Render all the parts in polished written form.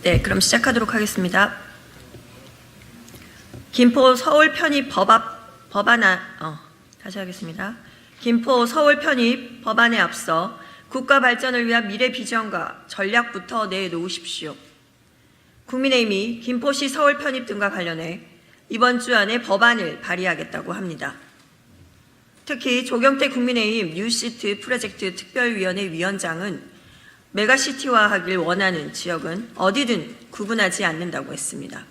네, 그럼 시작하도록 하겠습니다. 김포 서울 편입 다시 하겠습니다. 김포 서울 편입 법안에 앞서 국가 발전을 위한 미래 비전과 전략부터 내놓으십시오. 국민의힘이 김포시 서울 편입 등과 관련해 이번 주 안에 법안을 발의하겠다고 합니다. 특히 조경태 국민의힘 뉴시트 프로젝트 특별위원회 위원장은 메가시티화하길 원하는 지역은 어디든 구분하지 않는다고 했습니다.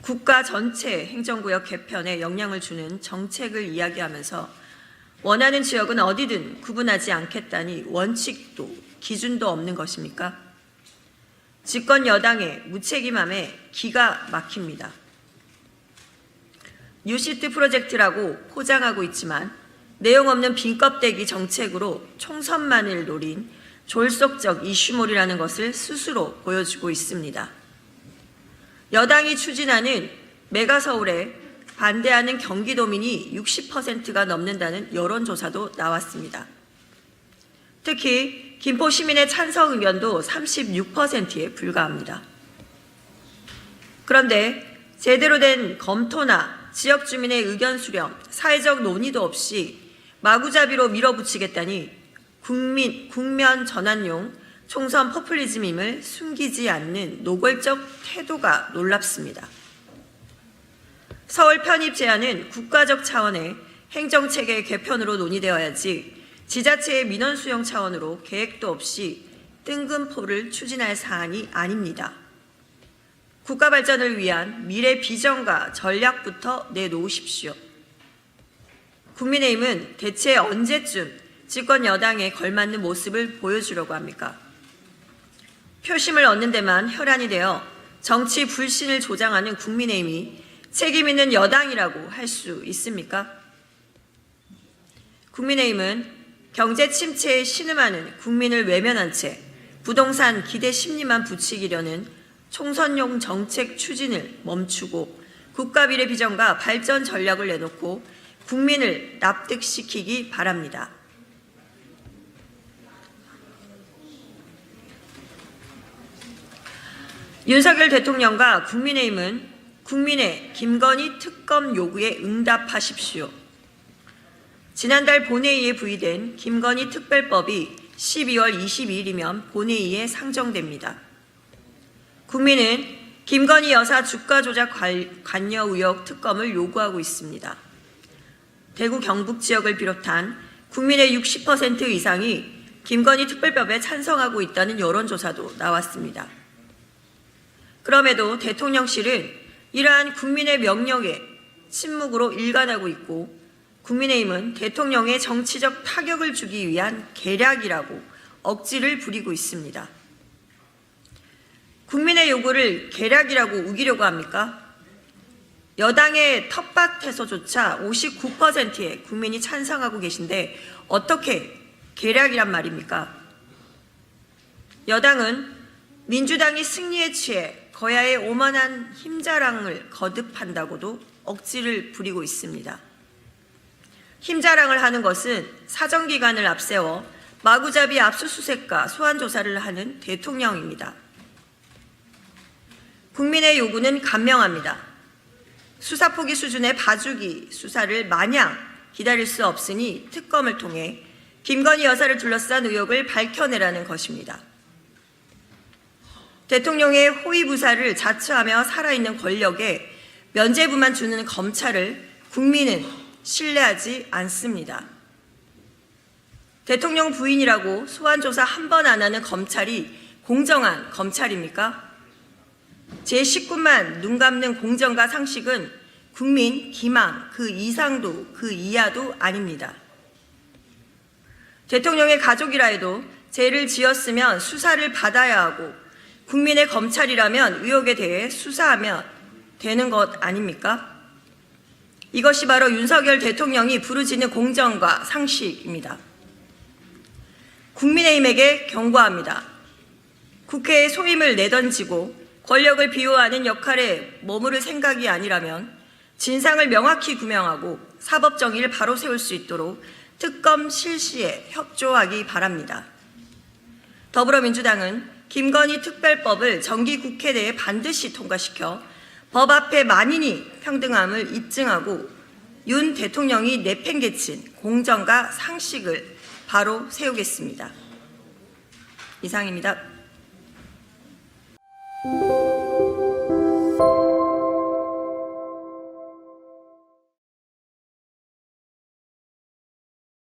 국가 전체 행정구역 개편에 영향을 주는 정책을 이야기하면서 원하는 지역은 어디든 구분하지 않겠다니 원칙도 기준도 없는 것입니까? 집권 여당의 무책임함에 기가 막힙니다. 뉴시트 프로젝트라고 포장하고 있지만 내용 없는 빈 껍데기 정책으로 총선만을 노린 졸속적 이슈몰이라는 것을 스스로 보여주고 있습니다. 여당이 추진하는 메가서울에 반대하는 경기도민이 60%가 넘는다는 여론조사도 나왔습니다. 특히 김포 시민의 찬성 의견도 36%에 불과합니다. 그런데 제대로 된 검토나 지역 주민의 의견 수렴, 사회적 논의도 없이 마구잡이로 밀어붙이겠다니 국면 전환용 총선 포퓰리즘임을 숨기지 않는 노골적 태도가 놀랍습니다. 서울 편입 제안은 국가적 차원의 행정체계 개편으로 논의되어야지 지자체의 민원 수용 차원으로 계획도 없이 뜬금포를 추진할 사안이 아닙니다. 국가 발전을 위한 미래 비전과 전략부터 내놓으십시오. 국민의힘은 대체 언제쯤 집권 여당에 걸맞는 모습을 보여주려고 합니까? 표심을 얻는 데만 혈안이 되어 정치 불신을 조장하는 국민의힘이 책임 있는 여당이라고 할 수 있습니까? 국민의힘은 경제 침체에 신음하는 국민을 외면한 채 부동산 기대 심리만 부추기려는 총선용 정책 추진을 멈추고 국가 미래 비전과 발전 전략을 내놓고 국민을 납득시키기 바랍니다. 윤석열 대통령과 국민의힘은 국민의 김건희 특검 요구에 응답하십시오. 지난달 본회의에 부의된 김건희 특별법이 12월 22일이면 본회의에 상정됩니다. 국민은 김건희 여사 주가 조작 관여 의혹 특검을 요구하고 있습니다. 대구 경북 지역을 비롯한 국민의 60% 이상이 김건희 특별법에 찬성하고 있다는 여론조사도 나왔습니다. 그럼에도 대통령실은 이러한 국민의 명령에 침묵으로 일관하고 있고 국민의힘은 대통령의 정치적 타격을 주기 위한 계략이라고 억지를 부리고 있습니다. 국민의 요구를 계략이라고 우기려고 합니까? 여당의 텃밭에서조차 59%의 국민이 찬성하고 계신데 어떻게 계략이란 말입니까? 여당은 민주당이 승리에 취해 거야의 오만한 힘자랑을 거듭한다고도 억지를 부리고 있습니다. 힘자랑을 하는 것은 사정기간을 앞세워 마구잡이 압수수색과 소환조사를 하는 대통령입니다. 국민의 요구는 간명합니다. 수사포기 수준의 봐주기 수사를 마냥 기다릴 수 없으니 특검을 통해 김건희 여사를 둘러싼 의혹을 밝혀내라는 것입니다. 대통령의 호위부사를 자처하며 살아있는 권력에 면죄부만 주는 검찰을 국민은 신뢰하지 않습니다. 대통령 부인이라고 소환조사 한 번 안 하는 검찰이 공정한 검찰입니까? 제19만 눈 감는 공정과 상식은 국민 기망 그 이상도 그 이하도 아닙니다. 대통령의 가족이라 해도 죄를 지었으면 수사를 받아야 하고 국민의 검찰이라면 의혹에 대해 수사하면 되는 것 아닙니까? 이것이 바로 윤석열 대통령이 부르짖는 공정과 상식입니다. 국민의힘에게 경고합니다. 국회에 소임을 내던지고 권력을 비호하는 역할에 머무를 생각이 아니라면 진상을 명확히 규명하고 사법정의를 바로 세울 수 있도록 특검 실시에 협조하기 바랍니다. 더불어민주당은 김건희 특별법을 정기국회 내에 반드시 통과시켜 법 앞에 만인이 평등함을 입증하고 윤 대통령이 내팽개친 공정과 상식을 바로 세우겠습니다. 이상입니다.